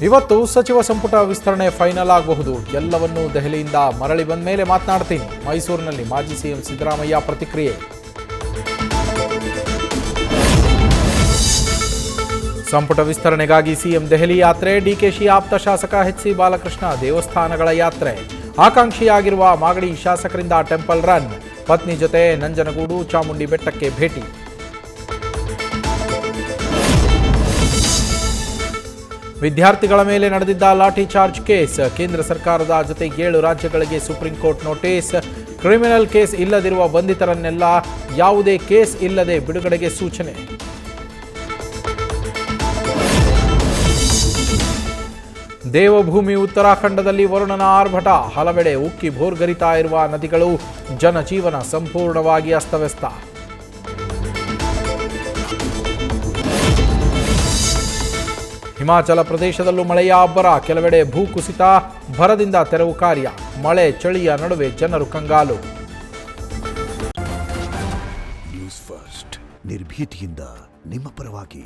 ಇವತ್ತು ಸಚಿವ ಸಂಪುಟ ವಿಸ್ತರಣೆ ಫೈನಲ್ ಆಗಬಹುದು. ಎಲ್ಲವನ್ನೂ ದೆಹಲಿಯಿಂದ ಮರಳಿ ಬಂದ ಮೇಲೆ ಮಾತನಾಡ್ತೀನಿ. ಮೈಸೂರಿನಲ್ಲಿ ಮಾಜಿ ಸಿಎಂ ಸಿದ್ದರಾಮಯ್ಯ ಪ್ರತಿಕ್ರಿಯೆ. ಸಂಪುಟ ವಿಸ್ತರಣೆಗಾಗಿ ಸಿಎಂ ದೆಹಲಿ ಯಾತ್ರೆ. ಡಿಕೆಶಿ ಆಪ್ತ ಶಾಸಕ ಎಚ್.ಸಿ. ಬಾಲಕೃಷ್ಣ ದೇವಸ್ಥಾನಗಳ ಯಾತ್ರೆ. ಆಕಾಂಕ್ಷಿಯಾಗಿರುವ ಮಾಗಡಿ ಶಾಸಕರಿಂದ ಟೆಂಪಲ್ ರನ್. ಪತ್ನಿ ಜೊತೆ ನಂಜನಗೂಡು ಚಾಮುಂಡಿ ಬೆಟ್ಟಕ್ಕೆ ಭೇಟಿ. ವಿದ್ಯಾರ್ಥಿಗಳ ಮೇಲೆ ನಡೆದಿದ್ದ ಲಾಠಿ ಚಾರ್ಜ್ ಕೇಸ್. ಕೇಂದ್ರ ಸರ್ಕಾರದ ಜೊತೆ 7 ರಾಜ್ಯಗಳಿಗೆ supreme court notice. Criminal case ಇಲ್ಲದಿರುವ ಬಂಧಿತರನ್ನೆಲ್ಲ ಯಾವುದೇ ಕೇಸ್ ಇಲ್ಲದೆ ಬಿಡುಗಡೆಗೆ ಸೂಚನೆ. ದೇವಭೂಮಿ ಉತ್ತರಾಖಂಡದಲ್ಲಿ ವರುಣನ ಆರ್ಭಟ. ಹಲವೆಡೆ ಉಕ್ಕಿ ಭೋರ್ಗರಿತಾ ಇರುವ ನದಿಗಳು. ಜನಜೀವನ ಸಂಪೂರ್ಣವಾಗಿ ಅಸ್ತವ್ಯಸ್ತ. ಹಿಮಾಚಲ ಪ್ರದೇಶದಲ್ಲೂ ಮಳೆಯ ಅಬ್ಬರ. ಕೆಲವೆಡೆ ಭೂಕುಸಿತ. ಭರದಿಂದ ತೆರವು ಕಾರ್ಯ. ಮಳೆ ಚಳಿಯ ನಡುವೆ ಜನರು ಕಂಗಾಲು. ನ್ಯೂಸ್ ಫಸ್ಟ್ ನಿರ್ಭೀತಿಯಿಂದ ನಿಮ್ಮ ಪರವಾಗಿ.